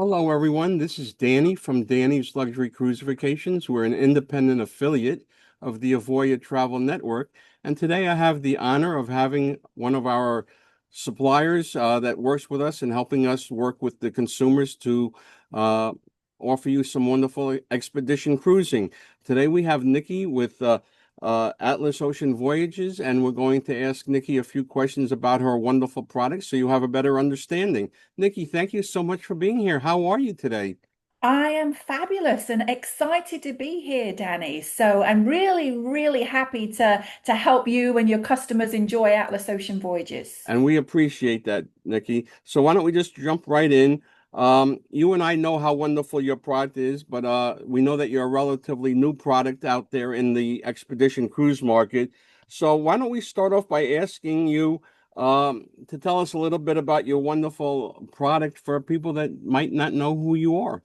Hello, everyone. This is Danny from Danny's Luxury Cruise Vacations. We're an independent affiliate of the Avoya Travel Network. And today I have the honor of having one of our suppliers that works with us and helping us work with the consumers to uh, offer you some wonderful expedition cruising. Today we have Nikki with Atlas Ocean Voyages, and we're going to ask Nikki a few questions about her wonderful products so you have a better understanding. Nikki, thank you so much for being here. How are you today? I am fabulous and excited to be here, Danny. So I'm really, really happy to help you and your customers enjoy Atlas Ocean Voyages. And we appreciate that, Nikki. So why don't we just jump right in? You and I know how wonderful your product is, but we know that you're a relatively new product out there in the expedition cruise market. So why don't we start off by asking you to tell us a little bit about your wonderful product for people that might not know who you are.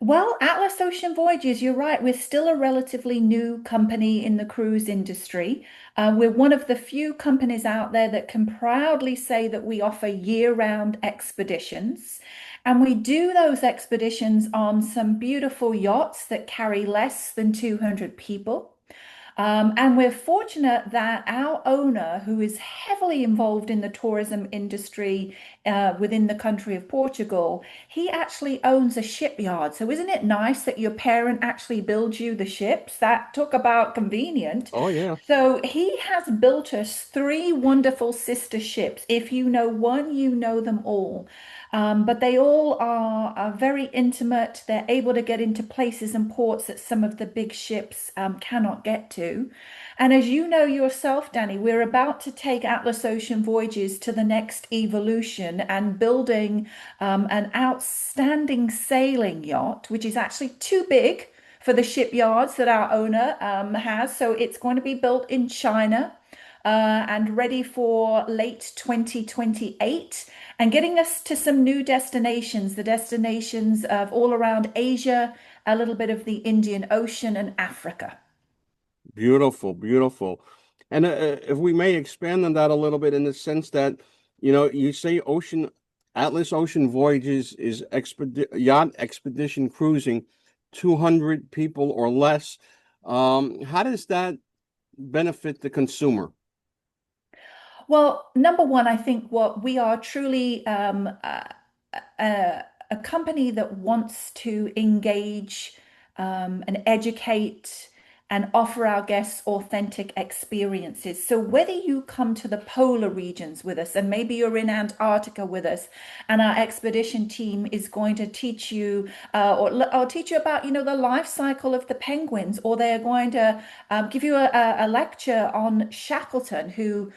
Well, Atlas Ocean Voyages, you're right. We're still a relatively new company in the cruise industry. We're one of the few companies out there that can proudly say that we offer year-round expeditions. And we do those expeditions on some beautiful yachts that carry less than 200 people. And we're fortunate that our owner, who is heavily involved in the tourism industry within the country of Portugal, he actually owns a shipyard. So isn't it nice that your parent actually builds you the ships? That talk about convenient. Oh, yeah. So he has built us three wonderful sister ships. If you know one, you know them all. But they all are very intimate. They're able to get into places and ports that some of the big ships cannot get to. And as you know yourself, Danny, we're about to take Atlas Ocean Voyages to the next evolution and building an outstanding sailing yacht, which is actually too big for the shipyards that our owner has. So it's going to be built in China and ready for late 2028 and getting us to some new destinations, the destinations of all around Asia, a little bit of the Indian Ocean and Africa. Beautiful, beautiful. And if we may expand on that a little bit in the sense that, you say Atlas Ocean Voyages is yacht expedition cruising, 200 people or less. How does that benefit the consumer? Well, number one, I think what we are truly a company that wants to engage and educate and offer our guests authentic experiences. So whether you come to the polar regions with us and maybe you're in Antarctica with us and our expedition team is going to teach you or teach you about, the life cycle of the penguins, or they're going to give you a lecture on Shackleton, who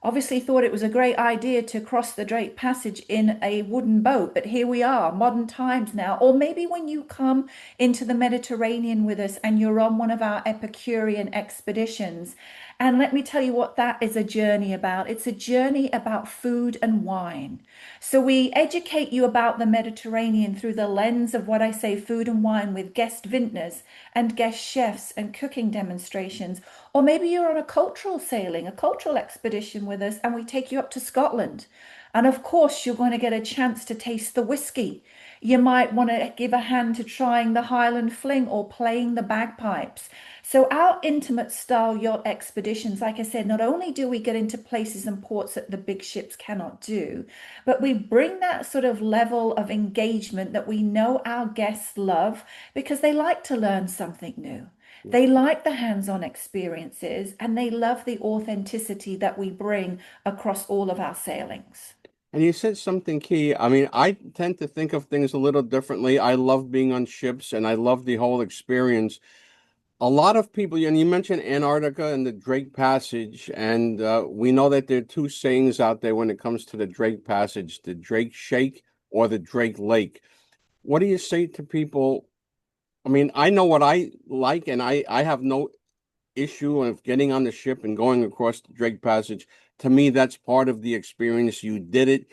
obviously thought it was a great idea to cross the Drake Passage in a wooden boat, but here we are, modern times now. Or maybe when you come into the Mediterranean with us and you're on one of our Epicurean expeditions. And let me tell you what that is a journey about. It's a journey about food and wine. So we educate you about the Mediterranean through the lens of what I say food and wine, with guest vintners and guest chefs and cooking demonstrations. Or maybe you're on a cultural sailing, a cultural expedition with us, and we take you up to Scotland. And of course, you're going to get a chance to taste the whiskey. You might want to give a hand to trying the Highland Fling or playing the bagpipes. So, our intimate style yacht expeditions, like I said, not only do we get into places and ports that the big ships cannot do, but we bring that sort of level of engagement that we know our guests love because they like to learn something new. They like the hands-on experiences and they love the authenticity that we bring across all of our sailings. And you said something key. I mean, I tend to think of things a little differently. I love being on ships and I love the whole experience. A lot of people, and you mentioned Antarctica and the Drake Passage, and we know that there are two sayings out there when it comes to the Drake Passage, the Drake Shake or the Drake Lake. What do you say to people? I mean, I know what I like, and I have no issue of getting on the ship and going across the Drake Passage. To me, that's part of the experience. You did it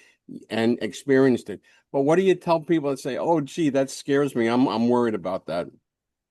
and experienced it. But what do you tell people that say, "Oh, gee, that scares me. I'm worried about that."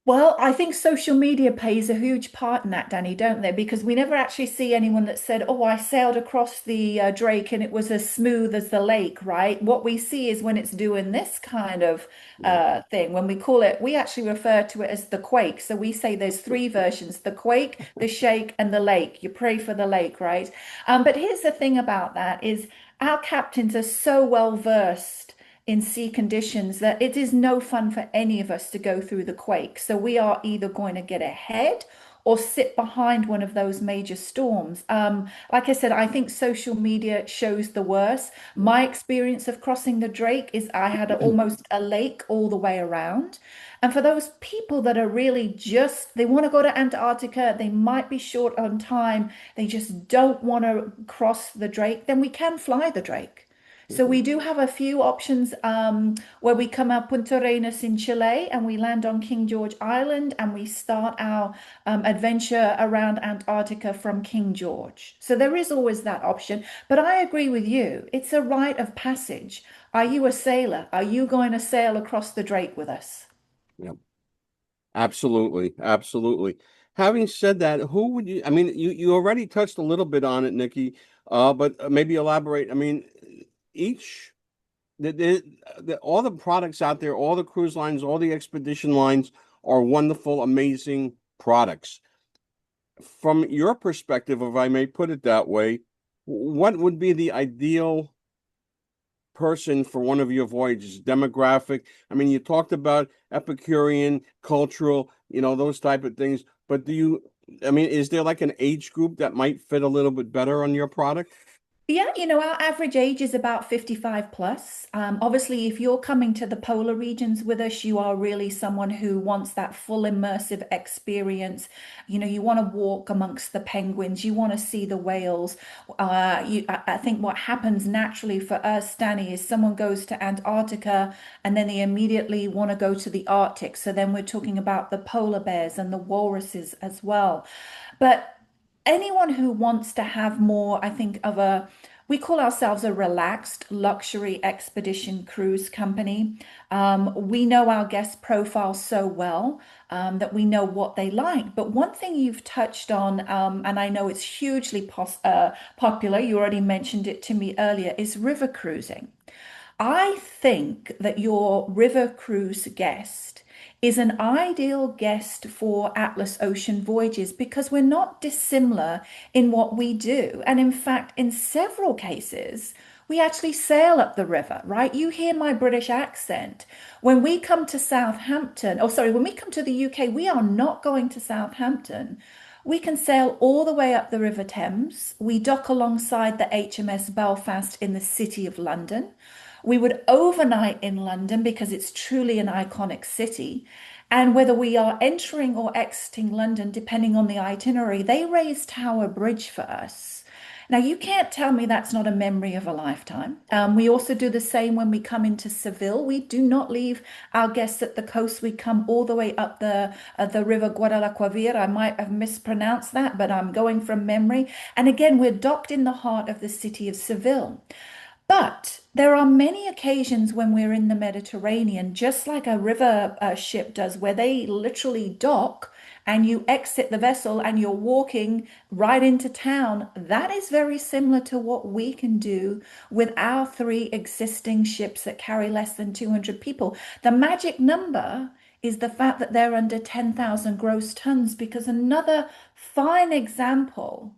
Well, I think social media plays a huge part in that, Danny, don't they? Because we never actually see anyone that said, "Oh, I sailed across the Drake and it was as smooth as the lake," right? What we see is when it's doing this kind of Yeah. thing, when we call it, we actually refer to it as the quake. So we say there's three versions: the quake, the shake, and the lake. You pray for the lake, right? But here's the thing about that is our captains are so well versed in sea conditions that it is no fun for any of us to go through the quake. So we are either going to get ahead or sit behind one of those major storms. Like I said, I think social media shows the worst. My experience of crossing the Drake is I had almost a lake all the way around. And for those people that are really just, they want to go to Antarctica, they might be short on time, they just don't want to cross the Drake, then we can fly the Drake. So we do have a few options where we come out Punta Arenas in Chile and we land on King George Island and we start our adventure around Antarctica from King George. So there is always that option. But I agree with you. It's a rite of passage. Are you a sailor? Are you going to sail across the Drake with us? Yeah. Absolutely, absolutely. Having said that, who would you? I mean, you already touched a little bit on it, Nikki. But maybe elaborate. I mean, each all the products out there, all the cruise lines, all the expedition lines are wonderful, amazing products. From your perspective, if I may put it that way, what would be the ideal person for one of your voyages? Demographic? I mean, you talked about Epicurean, cultural, those type of things. But I mean, is there like an age group that might fit a little bit better on your product? Yeah, our average age is about 55 plus. Obviously, if you're coming to the polar regions with us, you are really someone who wants that full immersive experience. You want to walk amongst the penguins, you want to see the whales. I think what happens naturally for us, Danny, is someone goes to Antarctica and then they immediately want to go to the Arctic. So then we're talking about the polar bears and the walruses as well. But anyone who wants to have more, I think, we call ourselves a relaxed luxury expedition cruise company. We know our guest profile so well that we know what they like. But one thing you've touched on, and I know it's hugely popular, you already mentioned it to me earlier, is river cruising. I think that your river cruise guest is an ideal guest for Atlas Ocean Voyages because we're not dissimilar in what we do. And in fact, in several cases, we actually sail up the river, right? You hear my British accent. When we come to Southampton, oh, sorry, when we come to the UK, we are not going to Southampton. We can sail all the way up the River Thames. We dock alongside the HMS Belfast in the City of London. We would overnight in London because it's truly an iconic city. And whether we are entering or exiting London, depending on the itinerary, they raise Tower Bridge for us. Now, you can't tell me that's not a memory of a lifetime. We also do the same when we come into Seville. We do not leave our guests at the coast. We come all the way up the River Guadalquivir. I might have mispronounced that, but I'm going from memory. And again, we're docked in the heart of the city of Seville. But there are many occasions when we're in the Mediterranean, just like a river ship does, where they literally dock and you exit the vessel and you're walking right into town. That is very similar to what we can do with our three existing ships that carry less than 200 people. The magic number is the fact that they're under 10,000 gross tons, because another fine example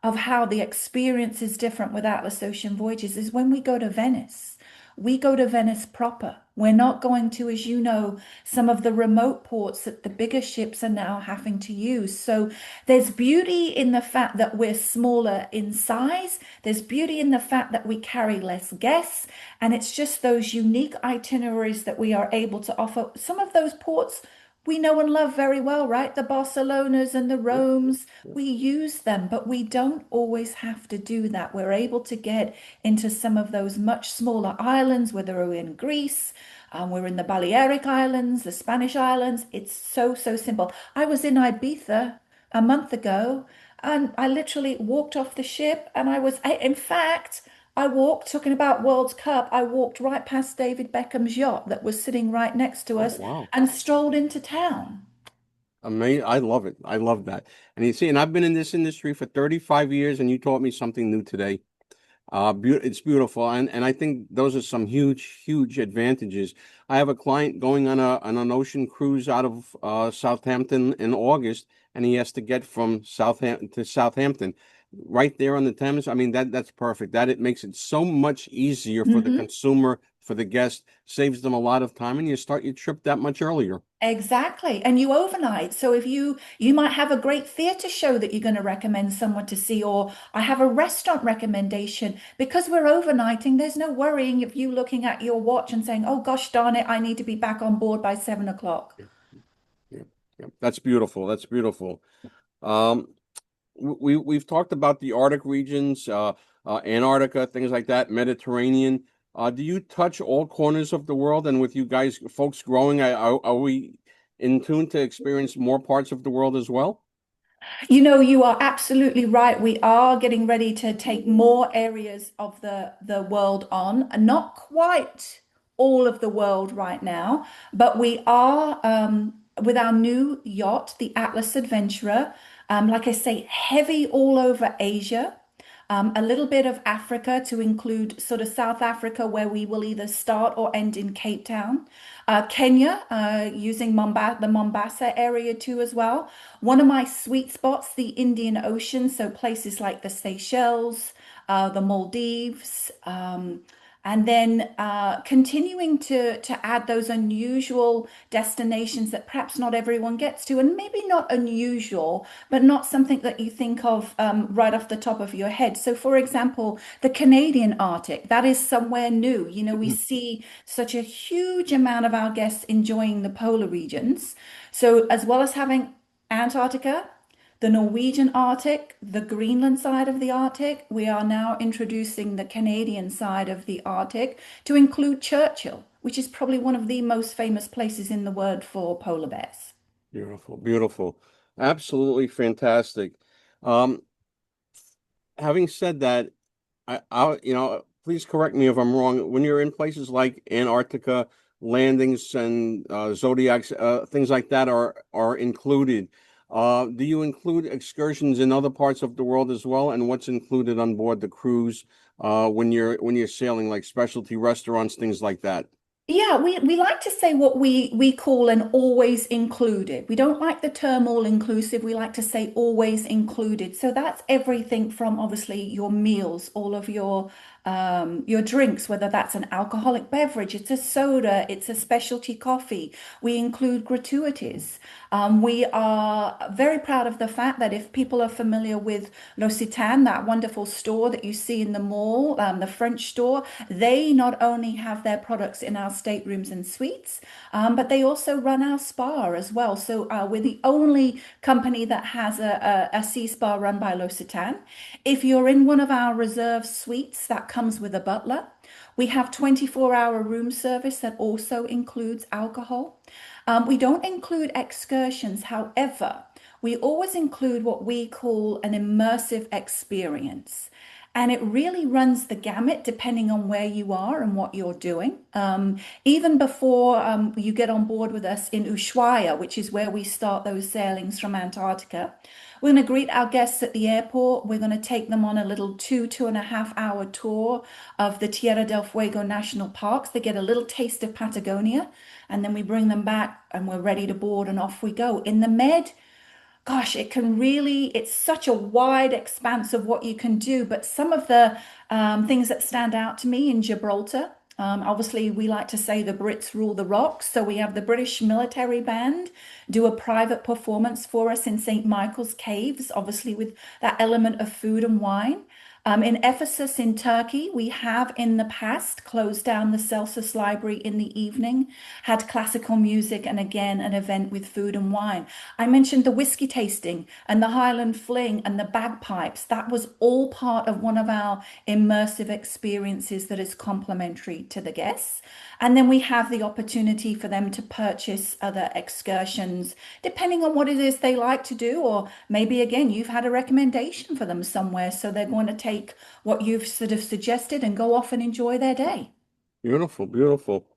of how the experience is different with Atlas Ocean Voyages is when we go to Venice. We go to Venice proper. We're not going to, as you know, some of the remote ports that the bigger ships are now having to use. So there's beauty in the fact that we're smaller in size. There's beauty in the fact that we carry less guests. And it's just those unique itineraries that we are able to offer. Some of those ports we know and love very well, right? The Barcelonas and the Yep. Romes, Yep. we use them, but we don't always have to do that. We're able to get into some of those much smaller islands, whether we're in Greece, we're in the Balearic Islands, the Spanish Islands. It's so, so simple. I was in Ibiza a month ago and I literally walked off the ship and in fact, I walked, talking about World Cup, I walked right past David Beckham's yacht that was sitting right next to Oh, us wow. and strolled into town. Amazing. I love it. I love that. And you see, and I've been in this industry for 35 years, and you taught me something new today. It's beautiful, and I think those are some huge advantages. I have a client going on a on an ocean cruise out of Southampton in August, and he has to get from Southampton to Southampton, right there on the Thames. I mean that's perfect. That it makes it so much easier for the Mhm. consumer, for the guest, saves them a lot of time, and you start your trip that much earlier. Exactly. And you overnight. So if you might have a great theatre show that you're going to recommend someone to see, or I have a restaurant recommendation. Because we're overnighting, there's no worrying of you looking at your watch and saying, oh gosh darn it, I need to be back on board by 7 o'clock. Yeah, yeah, yeah. That's beautiful. That's beautiful. Um, we've talked about the Arctic regions, Antarctica, things like that, Mediterranean. Do you touch all corners of the world? And with you guys, folks growing, are we in tune to experience more parts of the world as well? You know, you are absolutely right. We are getting ready to take more areas of the world on, and not quite all of the world right now, but we are with our new yacht, the Atlas Adventurer. Like I say, heavy all over Asia. A little bit of Africa to include sort of South Africa, where we will either start or end in Cape Town. Kenya, using the Mombasa area too as well. One of my sweet spots, the Indian Ocean, so places like the Seychelles, the Maldives, and then continuing to add those unusual destinations that perhaps not everyone gets to, and maybe not unusual, but not something that you think of right off the top of your head. So, for example, the Canadian Arctic, that is somewhere new. You know, we see such a huge amount of our guests enjoying the polar regions. So, as well as having Antarctica, the Norwegian Arctic, the Greenland side of the Arctic, we are now introducing the Canadian side of the Arctic to include Churchill, which is probably one of the most famous places in the world for polar bears. Beautiful, beautiful, absolutely fantastic. Um, Having said that, please correct me if I'm wrong. When you're in places like Antarctica, landings and zodiacs, things like that are included. Do you include excursions in other parts of the world as well? And what's included on board the cruise when you're sailing, like specialty restaurants, things like that? Yeah, we like to say what we call an always included. We don't like the term all inclusive. We like to say always included. So that's everything from obviously your meals, all of your drinks, whether that's an alcoholic beverage, it's a soda, it's a specialty coffee. We include gratuities. We are very proud of the fact that if people are familiar with L'Occitane, that wonderful store that you see in the mall, the French store, they not only have their products in our staterooms and suites, but they also run our spa as well. So we're the only company that has a sea spa run by L'Occitane. If you're in one of our reserve suites, that comes with a butler. We have 24-hour room service that also includes alcohol. We don't include excursions, however, we always include what we call an immersive experience. And it really runs the gamut depending on where you are and what you're doing. Even before you get on board with us in Ushuaia, which is where we start those sailings from Antarctica, we're going to greet our guests at the airport. We're going to take them on a little 2.5 hour tour of the Tierra del Fuego National Parks. They get a little taste of Patagonia, and then we bring them back and we're ready to board and off we go. In the Med, gosh, it can really, it's such a wide expanse of what you can do. But some of the things that stand out to me in Gibraltar, obviously, we like to say the Brits rule the rocks. So we have the British military band do a private performance for us in St. Michael's Caves, obviously, with that element of food and wine. In Ephesus in Turkey, we have in the past closed down the Celsus Library in the evening, had classical music, and again an event with food and wine. I mentioned the whiskey tasting and the Highland Fling and the bagpipes. That was all part of one of our immersive experiences that is complimentary to the guests. And then we have the opportunity for them to purchase other excursions, depending on what it is they like to do, or maybe again, you've had a recommendation for them somewhere, so they're going to take what you've sort of suggested and go off and enjoy their day. Beautiful, beautiful.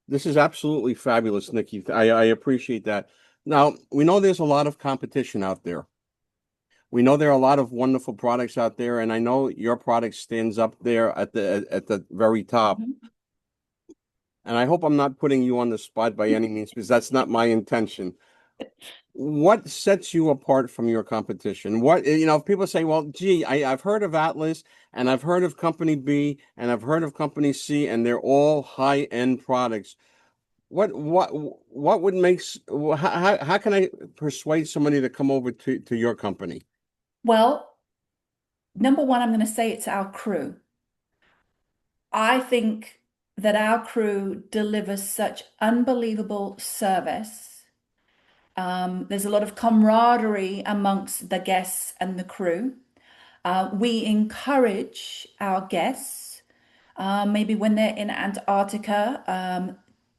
This is absolutely fabulous, Nikki. I appreciate that. Now, we know there's a lot of competition out there. We know there are a lot of wonderful products out there, and I know your product stands up there at the very top. Mhm. And I hope I'm not putting you on the spot by any means, because that's not my intention. What sets you apart from your competition? If people say, well, gee, I've heard of Atlas and I've heard of Company B and I've heard of Company C, and they're all high-end products. What would how can I persuade somebody to come over to your company? Well, number one, I'm going to say it's our crew. I think that our crew delivers such unbelievable service. There's a lot of camaraderie amongst the guests and the crew. We encourage our guests, maybe when they're in Antarctica,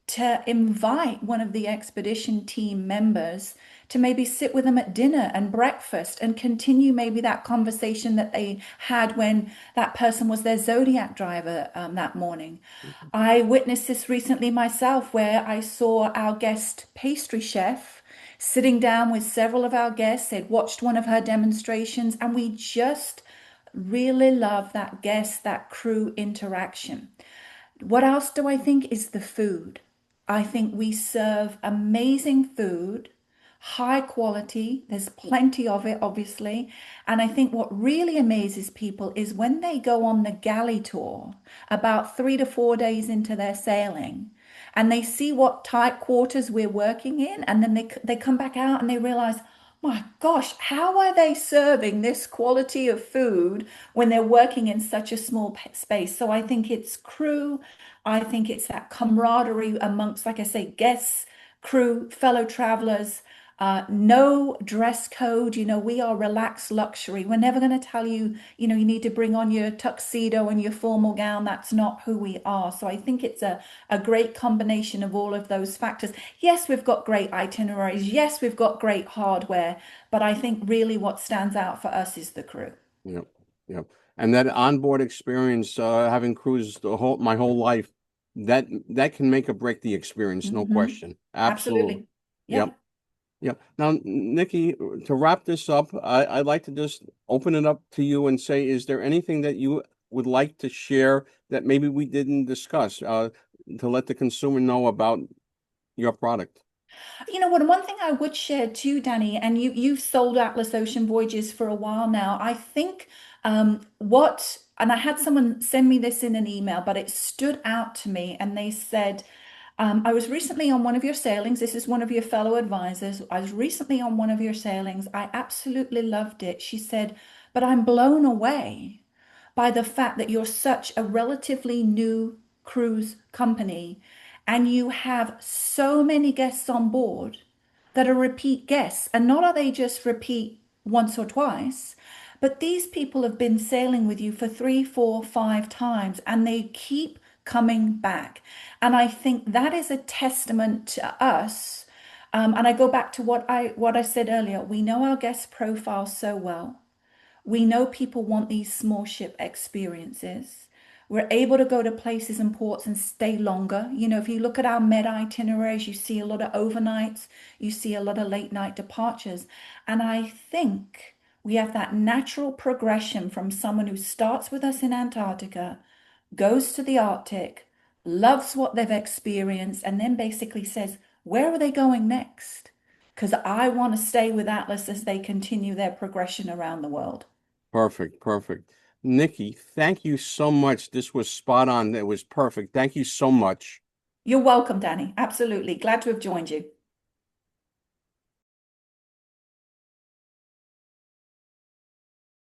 to invite one of the expedition team members to maybe sit with them at dinner and breakfast and continue maybe that conversation that they had when that person was their Zodiac driver that morning. I witnessed this recently myself, where I saw our guest pastry chef sitting down with several of our guests. They'd watched one of her demonstrations, and we just really love that guest, that crew interaction. What else do I think is the food? I think we serve amazing food, high quality. There's plenty of it, obviously. And I think what really amazes people is when they go on the galley tour about 3 to 4 days into their sailing, and they see what tight quarters we're working in, and then they come back out and they realize, my gosh, how are they serving this quality of food when they're working in such a small space? So I think it's crew. I think it's that camaraderie amongst, like I say, guests, crew, fellow travelers. No dress code. We are relaxed luxury. We're never going to tell you, you need to bring on your tuxedo and your formal gown. That's not who we are. So I think it's a great combination of all of those factors. Yes, we've got great itineraries. Yes, we've got great hardware. But I think really what stands out for us is the crew. Yep, yep. And that onboard experience, having cruised my whole life, that can make or break the experience, no Hmm. question. Absolutely. Absolutely. Yep. Yeah. Yep. Now, Nikki, to wrap this up, I'd like to just open it up to you and say, is there anything that you would like to share that maybe we didn't discuss, to let the consumer know about your product? You know what? One thing I would share too, Danny, and you've sold Atlas Ocean Voyages for a while now. I think and I had someone send me this in an email, but it stood out to me, and they said, I was recently on one of your sailings. This is one of your fellow advisors. I was recently on one of your sailings. I absolutely loved it. She said, but I'm blown away by the fact that you're such a relatively new cruise company and you have so many guests on board that are repeat guests. And not are they just repeat once or twice, but these people have been sailing with you for 3, 4, 5 times and they keep coming back. And I think that is a testament to us. And I go back to what I said earlier. We know our guest profile so well. We know people want these small ship experiences. We're able to go to places and ports and stay longer. If you look at our med itineraries, you see a lot of overnights, you see a lot of late night departures. And I think we have that natural progression from someone who starts with us in Antarctica, goes to the Arctic, loves what they've experienced, and then basically says, where are they going next? Because I want to stay with Atlas as they continue their progression around the world. Perfect, perfect. Nikki, thank you so much. This was spot on. It was perfect. Thank you so much. You're welcome, Danny. Absolutely. Glad to have joined you.